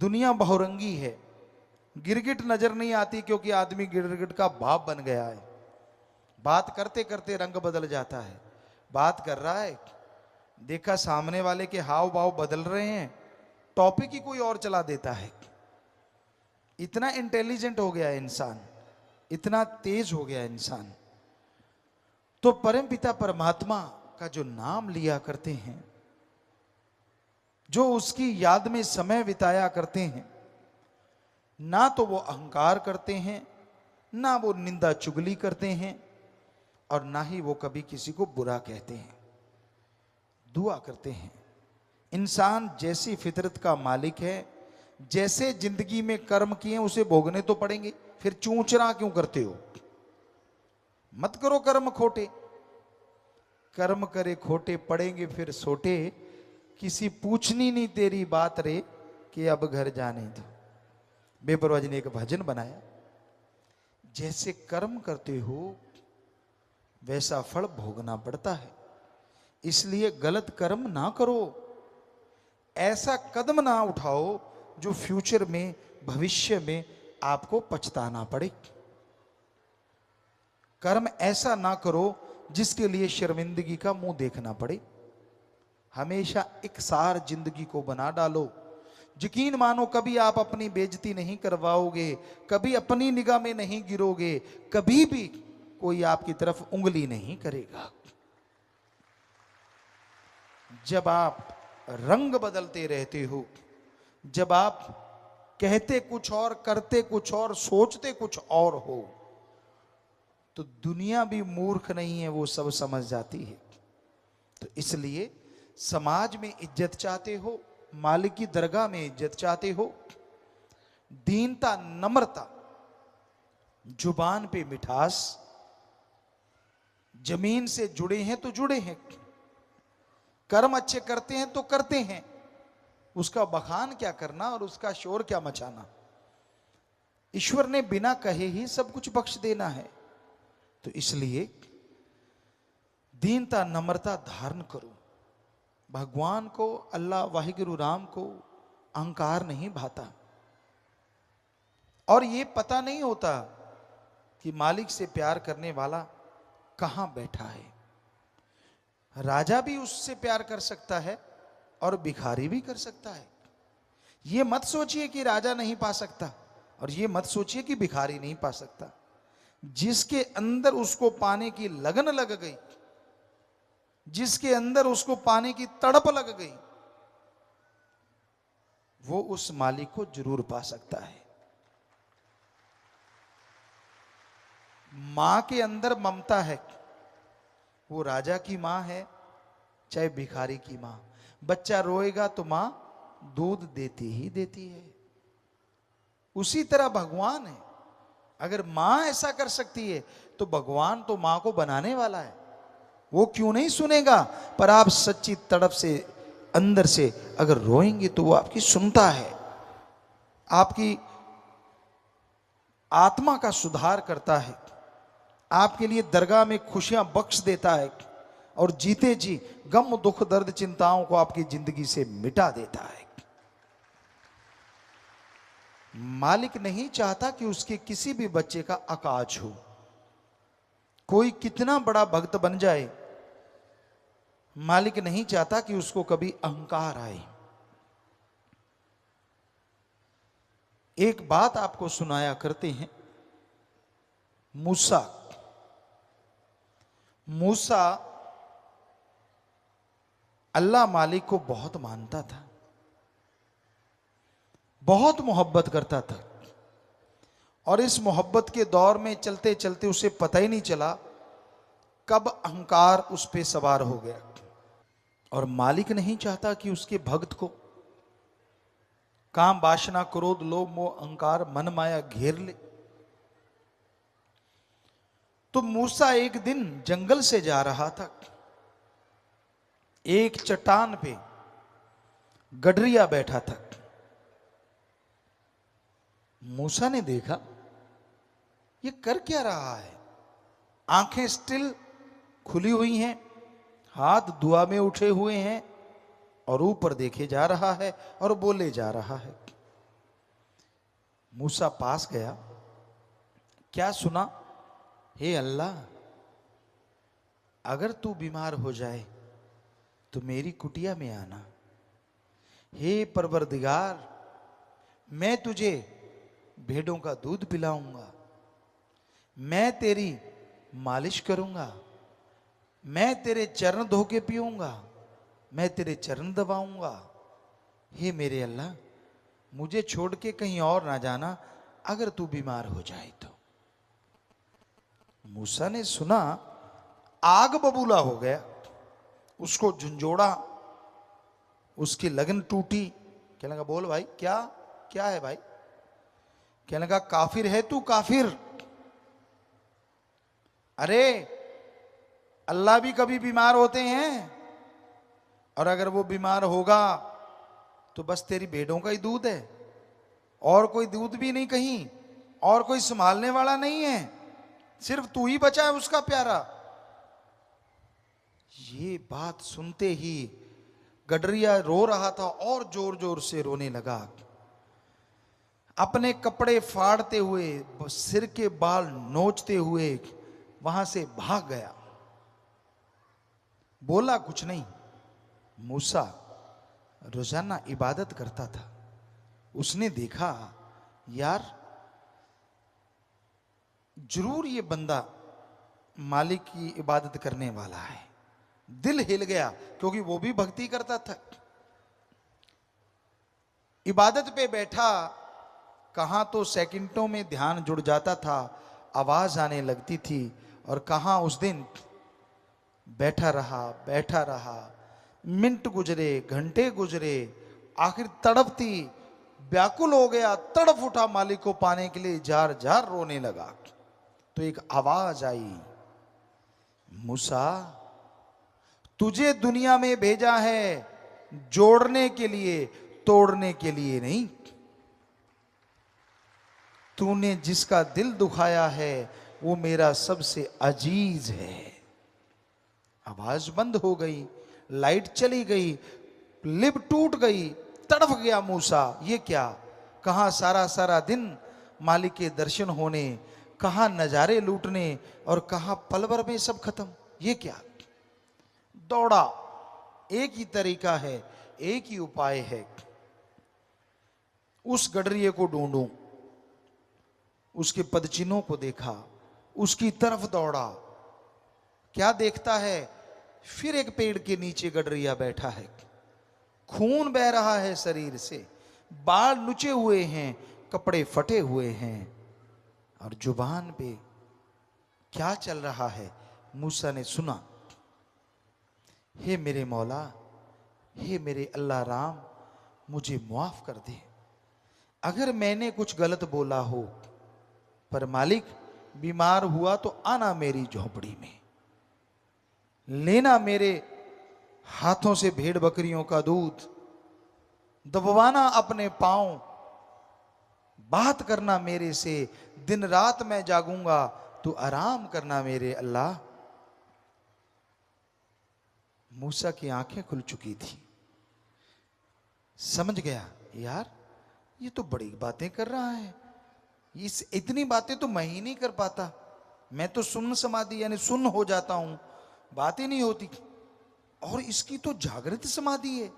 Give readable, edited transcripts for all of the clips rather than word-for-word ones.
दुनिया बहुरंगी है, गिरगिट नजर नहीं आती क्योंकि आदमी गिरगिट का बाप बन गया है। बात करते करते रंग बदल जाता है। बात कर रहा है, देखा सामने वाले के हाव भाव बदल रहे हैं, टॉपिक ही कोई और चला देता है। इतना इंटेलिजेंट हो गया है इंसान, इतना तेज हो गया है इंसान। तो परम पिता परमात्मा का जो नाम लिया करते हैं, जो उसकी याद में समय बिताया करते हैं, ना तो वो अहंकार करते हैं, ना वो निंदा चुगली करते हैं, और ना ही वो कभी किसी को बुरा कहते हैं। दुआ करते हैं। इंसान जैसी फितरत का मालिक है, जैसे जिंदगी में कर्म किए उसे भोगने तो पड़ेंगे, फिर चूंचरा क्यों करते हो? मत करो कर्म खोटे, कर्म करे खोटे पड़ेंगे फिर सोटे, किसी पूछनी नहीं तेरी बात रे कि अब घर जाने दो। बेपरवाह जी ने एक भजन बनाया, जैसे कर्म करते हो वैसा फल भोगना पड़ता है, इसलिए गलत कर्म ना करो, ऐसा कदम ना उठाओ जो फ्यूचर में, भविष्य में आपको पछताना पड़े। कर्म ऐसा ना करो जिसके लिए शर्मिंदगी का मुंह देखना पड़े। हमेशा एक सार जिंदगी को बना डालो। यकीन मानो कभी आप अपनी बेइज्जती नहीं करवाओगे, कभी अपनी निगाह में नहीं गिरोगे, कभी भी कोई आपकी तरफ उंगली नहीं करेगा। जब आप रंग बदलते रहते हो, जब आप कहते कुछ और, करते कुछ और, सोचते कुछ और हो, तो दुनिया भी मूर्ख नहीं है, वो सब समझ जाती है। तो इसलिए समाज में इज्जत चाहते हो, मालिक की दरगाह में इज्जत चाहते हो, दीनता, नम्रता, जुबान पे मिठास, जमीन से जुड़े हैं तो जुड़े हैं, कर्म अच्छे करते हैं तो करते हैं, उसका बखान क्या करना और उसका शोर क्या मचाना। ईश्वर ने बिना कहे ही सब कुछ बख्श देना है। तो इसलिए दीनता, नम्रता धारण करो। भगवान को, अल्लाह वाहिगुरु राम को अहंकार नहीं भाता, और ये पता नहीं होता कि मालिक से प्यार करने वाला कहां बैठा है। राजा भी उससे प्यार कर सकता है और भिखारी भी कर सकता है। ये मत सोचिए कि राजा नहीं पा सकता, और ये मत सोचिए कि भिखारी नहीं पा सकता। जिसके अंदर उसको पाने की लगन लग गई, जिसके अंदर उसको पाने की तड़प लग गई, वो उस मालिक को जरूर पा सकता है। मां के अंदर ममता है, वो राजा की मां है चाहे भिखारी की मां। बच्चा रोएगा तो मां दूध देती ही देती है। उसी तरह भगवान है, अगर मां ऐसा कर सकती है तो भगवान तो मां को बनाने वाला है, वो क्यों नहीं सुनेगा। पर आप सच्ची तड़प से, अंदर से अगर रोएंगे तो वो आपकी सुनता है, आपकी आत्मा का सुधार करता है, आपके लिए दरगाह में खुशियां बख्श देता है, और जीते जी गम, दुख, दर्द, चिंताओं को आपकी जिंदगी से मिटा देता है। मालिक नहीं चाहता कि उसके किसी भी बच्चे का अकाज हो। कोई कितना बड़ा भक्त बन जाए, मालिक नहीं चाहता कि उसको कभी अहंकार आए। एक बात आपको सुनाया करते हैं। मूसा अल्लाह मालिक को बहुत मानता था, बहुत मोहब्बत करता था, और इस मोहब्बत के दौर में चलते चलते उसे पता ही नहीं चला कब अहंकार उस पे सवार हो गया। और मालिक नहीं चाहता कि उसके भक्त को काम, वासना, क्रोध, लोभ, मोह, अहंकार, मन माया घेर ले। तो मूसा एक दिन जंगल से जा रहा था, एक चट्टान पे गडरिया बैठा था। मूसा ने देखा ये कर क्या रहा है, आंखें स्टिल खुली हुई हैं, हाथ दुआ में उठे हुए हैं, और ऊपर देखे जा रहा है और बोले जा रहा है। मूसा पास गया, क्या सुना? हे अल्लाह, अगर तू बीमार हो जाए तो मेरी कुटिया में आना। हे परवरदिगार, मैं तुझे भेड़ों का दूध पिलाऊंगा, मैं तेरी मालिश करूंगा, मैं तेरे चरण धो के पीऊंगा, मैं तेरे चरण दबाऊंगा। हे मेरे अल्लाह, मुझे छोड़ के कहीं और ना जाना अगर तू बीमार हो जाए तो। मूसा ने सुना, आग बबूला हो गया, उसको झंझोड़ा, उसकी लगन टूटी। कहने लगा, बोल भाई, क्या क्या है भाई? कहने लगा, काफिर है तू, काफिर। अरे अल्लाह भी कभी बीमार होते हैं, और अगर वो बीमार होगा तो बस तेरी भेड़ों का ही दूध है, और कोई दूध भी नहीं कहीं, और कोई संभालने वाला नहीं है, सिर्फ तू ही बचा है उसका प्यारा। ये बात सुनते ही गडरिया रो रहा था और जोर जोर से रोने लगा। अपने कपड़े फाड़ते हुए, सिर के बाल नोचते हुए वहां से भाग गया। बोला कुछ नहीं। मूसा रोजाना इबादत करता था। उसने देखा, यार जरूर ये बंदा मालिक की इबादत करने वाला है। दिल हिल गया, क्योंकि वो भी भक्ति करता था। इबादत पे बैठा, कहां तो सेकंडों में ध्यान जुड़ जाता था, आवाज आने लगती थी, और कहां उस दिन बैठा रहा, मिनट गुजरे, घंटे गुजरे, आखिर तड़पती व्याकुल हो गया, तड़प उठा मालिक को पाने के लिए, जार जार रोने लगा। तो एक आवाज आई, मूसा, तुझे दुनिया में भेजा है जोड़ने के लिए, तोड़ने के लिए नहीं। तूने जिसका दिल दुखाया है वो मेरा सबसे अजीज है। आवाज बंद हो गई, लाइट चली गई, लिप टूट गई, तड़प गया मूसा। ये क्या? कहां सारा सारा दिन मालिक के दर्शन होने, कहां नजारे लूटने, और कहां पल भर में सब खत्म। ये क्या? दौड़ा। एक ही तरीका है, एक ही उपाय है, उस गडरिये को ढूंढूं। उसके पदचिन्हों को देखा, उसकी तरफ दौड़ा। क्या देखता है? फिर एक पेड़ के नीचे गडरिया बैठा है, खून बह रहा है शरीर से, बाल नुचे हुए हैं, कपड़े फटे हुए हैं, और जुबान पे क्या चल रहा है? मूसा ने सुना, हे मेरे मौला, हे मेरे अल्लाह राम, मुझे माफ कर दे अगर मैंने कुछ गलत बोला हो। पर मालिक, बीमार हुआ तो आना मेरी झोपड़ी में, लेना मेरे हाथों से भेड़ बकरियों का दूध, दबवाना अपने पांव, बात करना मेरे से, दिन रात मैं जागूंगा, तू आराम करना मेरे अल्लाह। मूसा की आंखें खुल चुकी थी, समझ गया, यार ये तो बड़ी बातें कर रहा है, इस इतनी बातें तो मैं ही नहीं कर पाता। मैं तो सुन्न समाधि यानी सुन्न हो जाता हूं, बात ही नहीं होती, और इसकी तो जागृत समाधि है,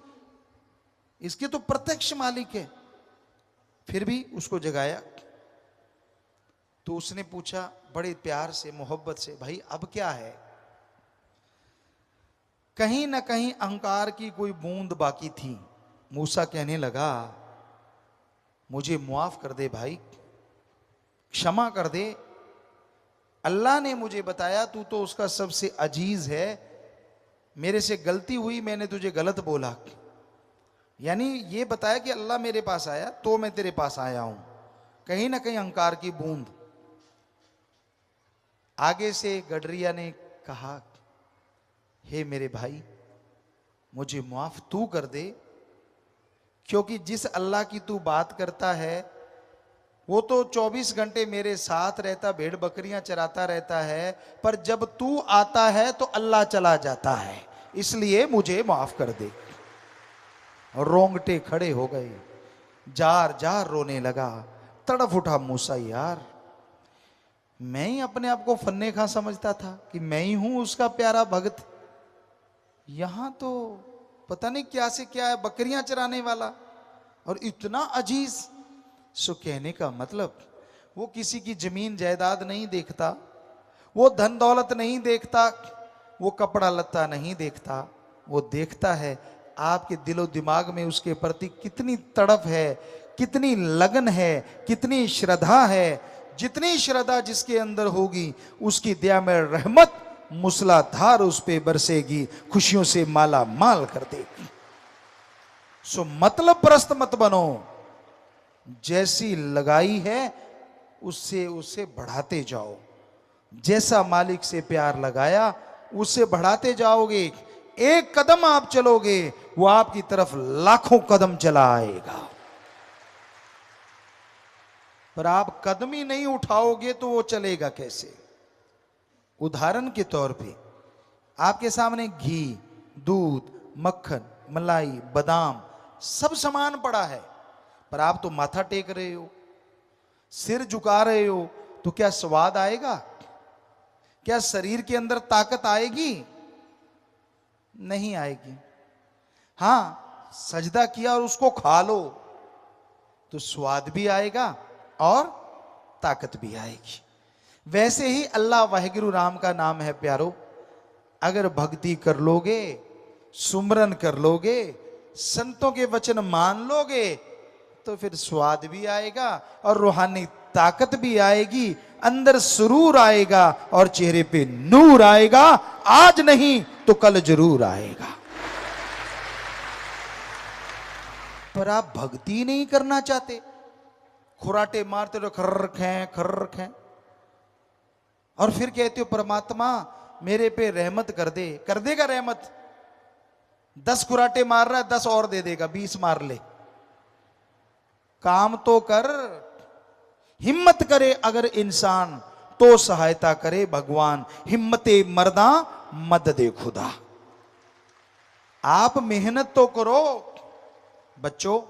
इसके तो प्रत्यक्ष मालिक है। फिर भी उसको जगाया तो उसने पूछा बड़े प्यार से, मोहब्बत से, भाई अब क्या है? कहीं ना कहीं अहंकार की कोई बूंद बाकी थी। मूसा कहने लगा, मुझे मुआफ कर दे भाई, क्षमा कर दे। अल्लाह ने मुझे बताया तू तो उसका सबसे अजीज है, मेरे से गलती हुई, मैंने तुझे गलत बोला। यानी ये बताया कि अल्लाह मेरे पास आया तो मैं तेरे पास आया हूं। कहीं ना कहीं अहंकार की बूंद। आगे से गडरिया ने कहा, हे मेरे भाई, मुझे माफ तू कर दे, क्योंकि जिस अल्लाह की तू बात करता है वो तो 24 घंटे मेरे साथ रहता, भेड़ बकरियां चराता रहता है, पर जब तू आता है तो अल्लाह चला जाता है, इसलिए मुझे माफ कर दे। रोंगटे खड़े हो गए, जार जार रोने लगा, तड़फ उठा मूसा, यार मैं ही अपने आप को फन्ने खा समझता था कि मैं ही हूं उसका प्यारा भक्त, यहां तो पता नहीं क्या से क्या है, बकरियां चराने वाला और इतना अजीज। सो कहने का मतलब वो किसी की जमीन जायदाद नहीं देखता, वो धन दौलत नहीं देखता, वो कपड़ा लत्ता नहीं देखता, वो देखता है आपके दिलो दिमाग में उसके प्रति कितनी तड़प है, कितनी लगन है, कितनी श्रद्धा है। जितनी श्रद्धा जिसके अंदर होगी उसकी दया में रहमत मूसलाधार उस पे बरसेगी, खुशियों से माला माल कर देगी। सो मतलब प्रस्त मत बनो, जैसी लगाई है उससे उसे बढ़ाते जाओ, जैसा मालिक से प्यार लगाया उससे बढ़ाते जाओगे। एक कदम आप चलोगे वो आपकी तरफ लाखों कदम चला आएगा, पर आप कदम ही नहीं उठाओगे तो वो चलेगा कैसे। उदाहरण के तौर पे आपके सामने घी, दूध, मक्खन, मलाई, बादाम सब सामान पड़ा है, पर आप तो माथा टेक रहे हो, सिर झुका रहे हो, तो क्या स्वाद आएगा? क्या शरीर के अंदर ताकत आएगी? नहीं आएगी। हां, सजदा किया और उसको खा लो तो स्वाद भी आएगा और ताकत भी आएगी। वैसे ही अल्लाह वाहिगुरु राम का नाम है प्यारो, अगर भक्ति कर लोगे, सुमरन कर लोगे, संतों के वचन मान लोगे तो फिर स्वाद भी आएगा और रूहानी ताकत भी आएगी, अंदर सुरूर आएगा और चेहरे पे नूर आएगा। आज नहीं तो कल जरूर आएगा। पर आप भक्ति नहीं करना चाहते, खुराटे मारते रहो, खर्र खें, और फिर कहते हो परमात्मा मेरे पे रहमत कर दे। कर देगा रहमत? 10 खुराटे मार रहा है, 10 और दे देगा, 20 मार ले। काम तो कर, हिम्मत करे अगर इंसान तो सहायता करे भगवान, हिम्मते मर्दा मददे खुदा। आप मेहनत तो करो। बच्चों,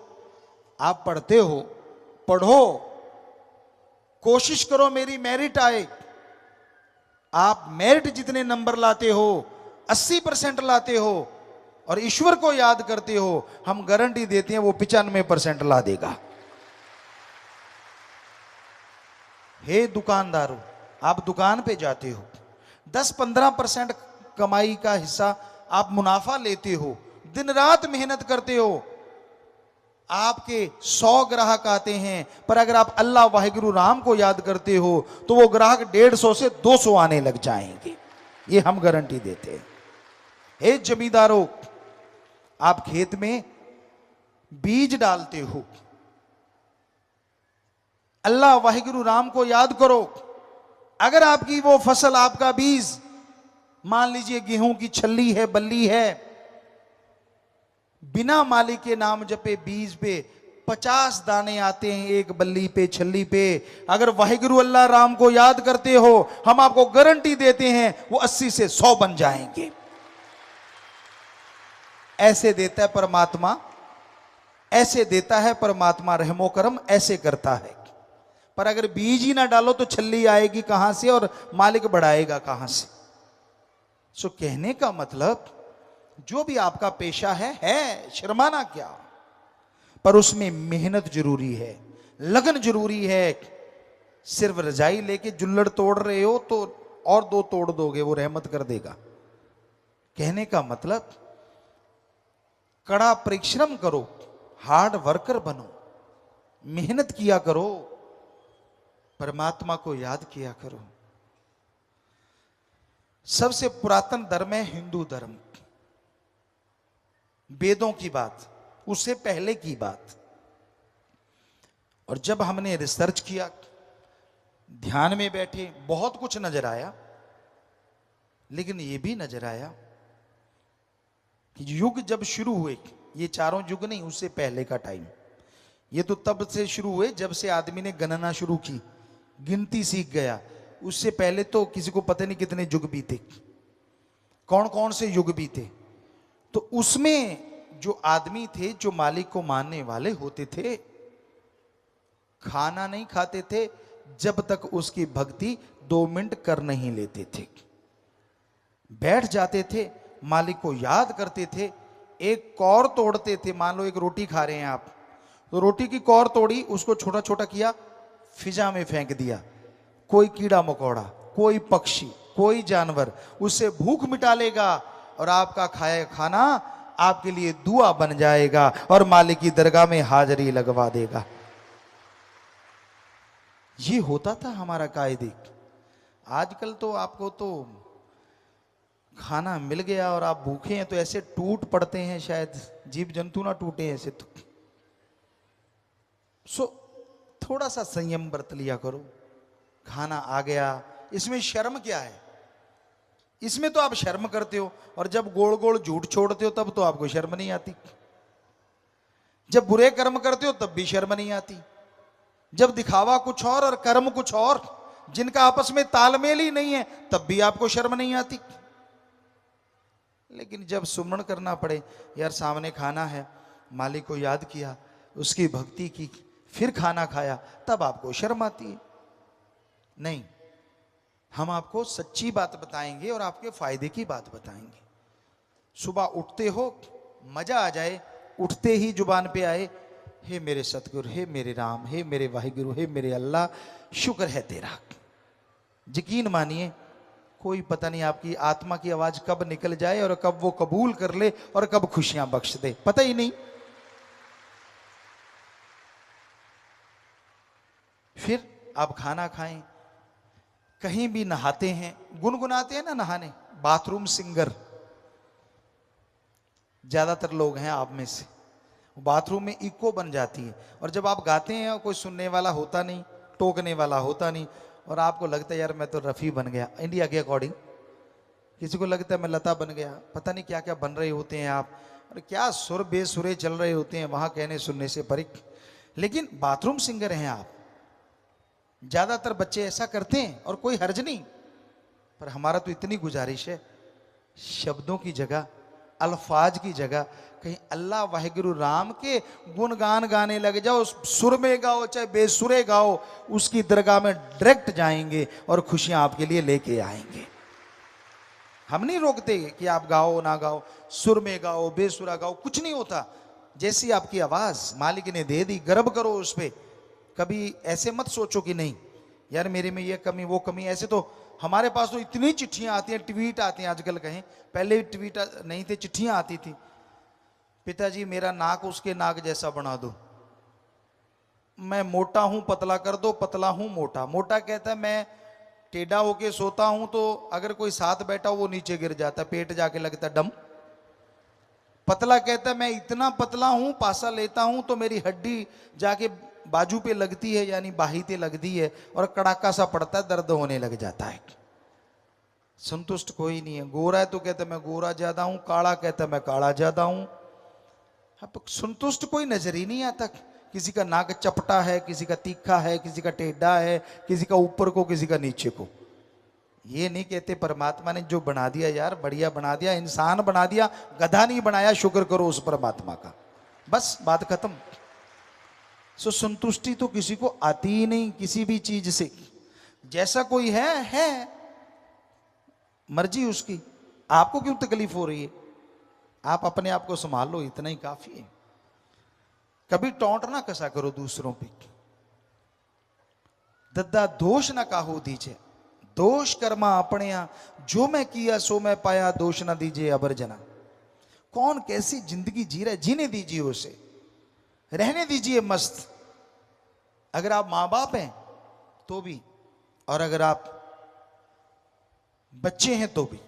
आप पढ़ते हो, पढ़ो, कोशिश करो मेरी मेरिट आए। आप मेरिट जितने नंबर लाते हो, 80% लाते हो और ईश्वर को याद करते हो, हम गारंटी देते हैं वो 95% ला देगा। हे दुकानदारों, आप दुकान पे जाते हो, 10-15% कमाई का हिस्सा आप मुनाफा लेते हो, दिन रात मेहनत करते हो, आपके 100 ग्राहक आते हैं, पर अगर आप अल्लाह वाहिगुरु राम को याद करते हो तो वो ग्राहक 150 से 200 आने लग जाएंगे, ये हम गारंटी देते हैं। हे जमींदारों, आप खेत में बीज डालते हो, अल्लाह वाहिगुरु राम को याद करो। अगर आपकी वो फसल, आपका बीज, मान लीजिए गेहूं की छल्ली है, बल्ली है, बिना मालिक के नाम जपे बीज पे 50 दाने आते हैं एक बल्ली पे, छल्ली पे। अगर वाहिगुरु अल्लाह राम को याद करते हो, हम आपको गारंटी देते हैं वो 80 से 100 बन जाएंगे। ऐसे देता है परमात्मा, ऐसे देता है परमात्मा, रहमो करम ऐसे करता है। पर अगर बीज ही ना डालो तो छल्ली आएगी कहां से और मालिक बढ़ाएगा कहां से। सो कहने का मतलब, जो भी आपका पेशा है, शर्माना क्या, पर उसमें मेहनत जरूरी है, लगन जरूरी है। सिर्फ रजाई लेके जुल्लड़ तोड़ रहे हो तो और 2 तोड़ दोगे, वो रहमत कर देगा। कहने का मतलब, कड़ा परिश्रम करो, हार्ड वर्कर बनो, मेहनत किया करो, परमात्मा को याद किया करो। सबसे पुरातन धर्म है हिंदू धर्म, वेदों की बात, उससे पहले की बात। और जब हमने रिसर्च किया, ध्यान में बैठे, बहुत कुछ नजर आया, लेकिन यह भी नजर आया कि युग जब शुरू हुए, ये चारों युग नहीं, उससे पहले का टाइम, ये तो तब से शुरू हुए जब से आदमी ने गणना शुरू की, गिनती सीख गया। उससे पहले तो किसी को पता नहीं कितने युग बीते, कौन कौन से युग बीते। तो उसमें जो आदमी थे, जो मालिक को मानने वाले होते थे, खाना नहीं खाते थे जब तक उसकी भक्ति 2 मिनट कर नहीं लेते थे। बैठ जाते थे, मालिक को याद करते थे, एक कौर तोड़ते थे। मान लो एक रोटी खा रहे हैं आप, तो रोटी की कौर तोड़ी, उसको छोटा छोटा किया, फिजा में फेंक दिया। कोई कीड़ा मकोड़ा, कोई पक्षी, कोई जानवर उससे भूख मिटा लेगा और आपका खाया खाना आपके लिए दुआ बन जाएगा और मालिक की दरगाह में हाजिरी लगवा देगा। ये होता था हमारा कायदे। आजकल तो आपको तो खाना मिल गया और आप भूखे हैं तो ऐसे टूट पड़ते हैं, शायद जीव जंतु ना टूटे ऐसे तो। थोड़ा सा संयम बरत लिया करो। खाना आ गया, इसमें शर्म क्या है? इसमें तो आप शर्म करते हो, और जब गोल गोल झूठ छोड़ते हो तब तो आपको शर्म नहीं आती। जब बुरे कर्म करते हो तब भी शर्म नहीं आती। जब दिखावा कुछ और कर्म कुछ और, जिनका आपस में तालमेल ही नहीं है, तब भी आपको शर्म नहीं आती। लेकिन जब सुमरण करना पड़े, यार सामने खाना है, मालिक को याद किया, उसकी भक्ति की, फिर खाना खाया, तब आपको शर्म आती है। नहीं, हम आपको सच्ची बात बताएंगे और आपके फायदे की बात बताएंगे। सुबह उठते हो, मजा आ जाए, उठते ही जुबान पे आए, हे मेरे सतगुरु, हे मेरे राम, हे मेरे वाहिगुरु, हे मेरे अल्लाह, शुक्र है तेरा। यकीन मानिए, कोई पता नहीं आपकी आत्मा की आवाज कब निकल जाए और कब वो कबूल कर ले और कब खुशियां बख्श दे, पता ही नहीं। फिर आप खाना खाएं, कहीं भी नहाते हैं, गुनगुनाते हैं ना नहाने, बाथरूम सिंगर ज्यादातर लोग हैं आप में से, बाथरूम में इको बन जाती है। और जब आप गाते हैं कोई सुनने वाला होता नहीं, टोकने वाला होता नहीं, और आपको लगता है यार मैं तो रफ़ी बन गया इंडिया के अकॉर्डिंग, किसी को लगता है मैं लता बन गया, पता नहीं क्या क्या बन रहे होते हैं आप, और क्या सुर बेसुरे चल रहे होते हैं वहां कहने सुनने से परिक। लेकिन बाथरूम सिंगर हैं आप। ज्यादातर बच्चे ऐसा करते हैं और कोई हर्ज नहीं, पर हमारा तो इतनी गुजारिश है, शब्दों की जगह, अल्फाज की जगह कहीं अल्लाह वाहिगुरु राम के गुणगान गाने लग जाओ, सुर में गाओ चाहे बेसुरे गाओ, उसकी दरगाह में डायरेक्ट जाएंगे और खुशियां आपके लिए लेके आएंगे। हम नहीं रोकते कि आप गाओ ना गाओ, सुर में गाओ बेसुरा गाओ, कुछ नहीं होता। जैसी आपकी आवाज मालिक ने दे दी, गर्व करो उस पर। कभी ऐसे मत सोचो कि नहीं यार मेरे में ये कमी वो कमी। ऐसे तो हमारे पास तो इतनी चिट्ठियां आती हैं, ट्वीट आते हैं आजकल, कहें पहले ट्वीट नहीं थे, चिट्ठियां आती थी, पिताजी मेरा नाक उसके नाक जैसा बना दो, मैं मोटा हूं पतला कर दो, पतला हूं मोटा। मोटा कहता है मैं टेढ़ा होके सोता हूं तो अगर कोई साथ बैठा हो वो नीचे गिर जाता, पेट जाके लगता डम। पतला कहता है मैं इतना पतला हूं, पासा लेता हूं तो मेरी हड्डी जाके बाजू पे लगती है, यानी बाही पे लगती है और कड़ाका सा पड़ता है, दर्द होने लग जाता है। संतुष्ट कोई नहीं है। गोरा है तो कहता है मैं गोरा ज्यादा हूं, काला कहता है मैं काला ज्यादा हूं। अब संतुष्ट कोई नजर ही नहीं आता। किसी का नाक चपटा है, किसी का तीखा है, किसी का टेढ़ा है, किसी का ऊपर को, किसी का नीचे को। ये नहीं कहते परमात्मा ने जो बना दिया यार बढ़िया बना दिया, इंसान बना दिया, गधा नहीं बनाया, शुक्र करो उस परमात्मा का, बस बात खत्म। सो संतुष्टि तो किसी को आती ही नहीं किसी भी चीज से। जैसा कोई है मर्जी उसकी, आपको क्यों तकलीफ हो रही है? आप अपने आप को संभाल लो, इतना ही काफी है। कभी टोंट ना कसा करो दूसरों पे। दद्दा दोष ना काहो दीजिए, दोष कर्मा अपने जो मैं किया सो मैं पाया, दोष ना दीजिए अबर जना। कौन कैसी जिंदगी जी रहा है, जीने दीजिए उसे, रहने दीजिए मस्त। अगर आप मां बाप हैं तो भी, और अगर आप बच्चे हैं तो भी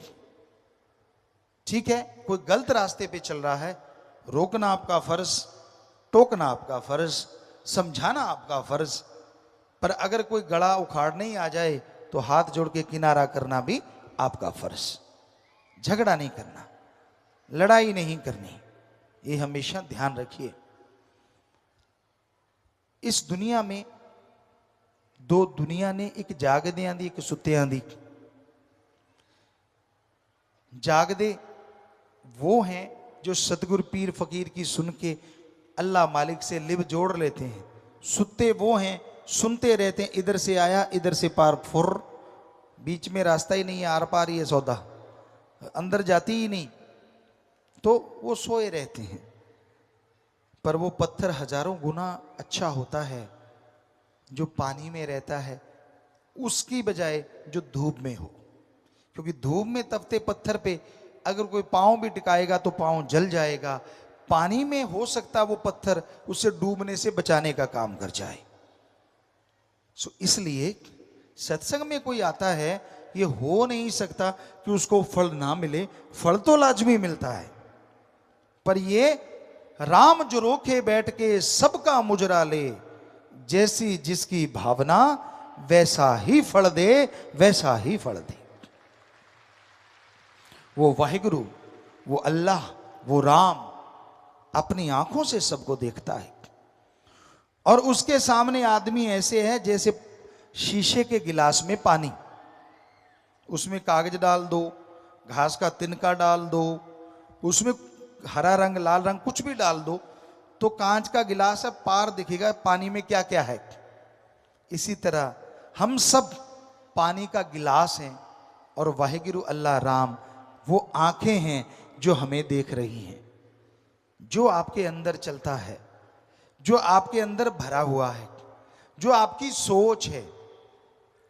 ठीक है। कोई गलत रास्ते पे चल रहा है, रोकना आपका फर्ज, टोकना आपका फर्ज, समझाना आपका फर्ज। पर अगर कोई गला उखाड़ने ही आ जाए तो हाथ जोड़ के किनारा करना भी आपका फर्ज। झगड़ा नहीं करना, लड़ाई नहीं करनी, ये हमेशा ध्यान रखिए। इस दुनिया में दो दुनिया ने, एक जागदियां दी एक सुत्तियां दी। जागदे वो हैं जो सतगुरु पीर फकीर की सुन के अल्लाह मालिक से लिव जोड़ लेते हैं। सुत्ते वो हैं सुनते रहते हैं, इधर से आया इधर से पार फुर, बीच में रास्ता ही नहीं है, आर पार ही है सौदा, अंदर जाती ही नहीं, तो वो सोए रहते हैं। पर वो पत्थर हजारों गुना अच्छा होता है जो पानी में रहता है उसकी बजाय जो धूप में हो, क्योंकि धूप में तपते पत्थर पे अगर कोई पांव भी टिकाएगा तो पांव जल जाएगा। पानी में हो सकता वो पत्थर उसे डूबने से बचाने का काम कर जाए। सो इसलिए सत्संग में कोई आता है, ये हो नहीं सकता कि उसको फल ना मिले, फल तो लाजमी मिलता है, पर ये राम जो रोके बैठ के सबका मुजरा ले, जैसी जिसकी भावना वैसा ही फल दे, वैसा ही फल दे। वो वाहिगुरु, वो अल्लाह, वो राम अपनी आंखों से सबको देखता है, और उसके सामने आदमी ऐसे है जैसे शीशे के गिलास में पानी, उसमें कागज डाल दो, घास का तिनका डाल दो, उसमें हरा रंग लाल रंग कुछ भी डाल दो, तो कांच का गिलास है, पार दिखेगा पानी में क्या क्या है। इसी तरह हम सब पानी का गिलास हैं और वाहिगुरु अल्लाह राम वो आंखें हैं जो हमें देख रही हैं। जो आपके अंदर चलता है, जो आपके अंदर भरा हुआ है, जो आपकी सोच है,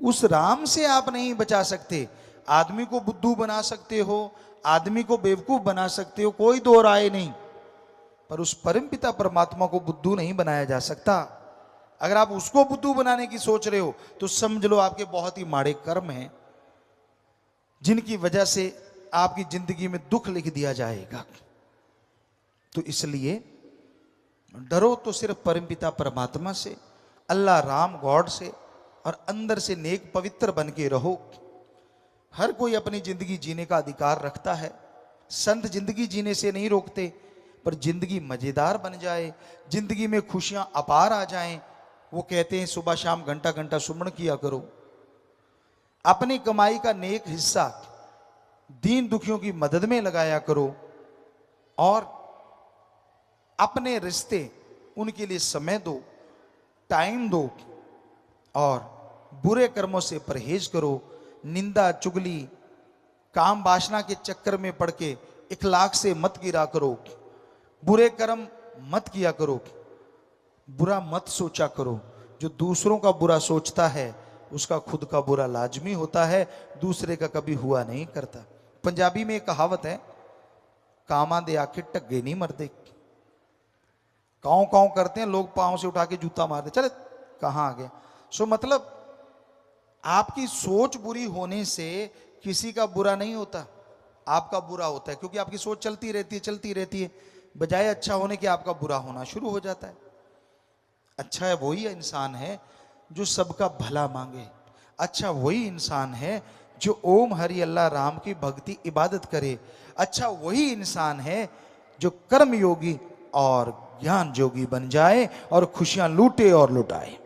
उस राम से आप नहीं बचा सकते। आदमी को बुद्धू बना सकते हो, आदमी को बेवकूफ बना सकते हो, कोई दो राय नहीं, पर उस परमपिता परमात्मा को बुद्धू नहीं बनाया जा सकता। अगर आप उसको बुद्धू बनाने की सोच रहे हो तो समझ लो आपके बहुत ही माड़े कर्म हैं, जिनकी वजह से आपकी जिंदगी में दुख लिख दिया जाएगा। तो इसलिए डरो तो सिर्फ परमपिता परमात्मा से, अल्लाह राम गॉड से, और अंदर से नेक पवित्र बन के रहो। हर कोई अपनी जिंदगी जीने का अधिकार रखता है। संत जिंदगी जीने से नहीं रोकते, पर जिंदगी मजेदार बन जाए, जिंदगी में खुशियां अपार आ जाएं, वो कहते हैं सुबह शाम घंटा घंटा सुमरण किया करो। अपनी कमाई का नेक हिस्सा दीन दुखियों की मदद में लगाया करो, और अपने रिश्ते उनके लिए समय दो, टाइम दो, और बुरे कर्मों से परहेज करो। निंदा चुगली काम वासना के चक्कर में पड़ के इखलाक से मत गिरा करो, बुरे कर्म मत किया करो, बुरा मत सोचा करो। जो दूसरों का बुरा सोचता है उसका खुद का बुरा लाजमी होता है, दूसरे का कभी हुआ नहीं करता। पंजाबी में एक कहावत है, कामा दे आके टग्गे नहीं मरते। काँव काँव करते हैं लोग, पांव से उठा के जूता मारते, चले कहाँ आ गए। सो मतलब आपकी सोच बुरी होने से किसी का बुरा नहीं होता, आपका बुरा होता है, क्योंकि आपकी सोच चलती रहती है, बजाय अच्छा होने के आपका बुरा होना शुरू हो जाता है। अच्छा है वही इंसान है जो सबका भला मांगे, अच्छा वही इंसान है जो ओम हरि अल्लाह राम की भक्ति इबादत करे, अच्छा वही इंसान है जो कर्म योगी और ज्ञान जोगी बन जाए और खुशियां लूटे और लुटाए।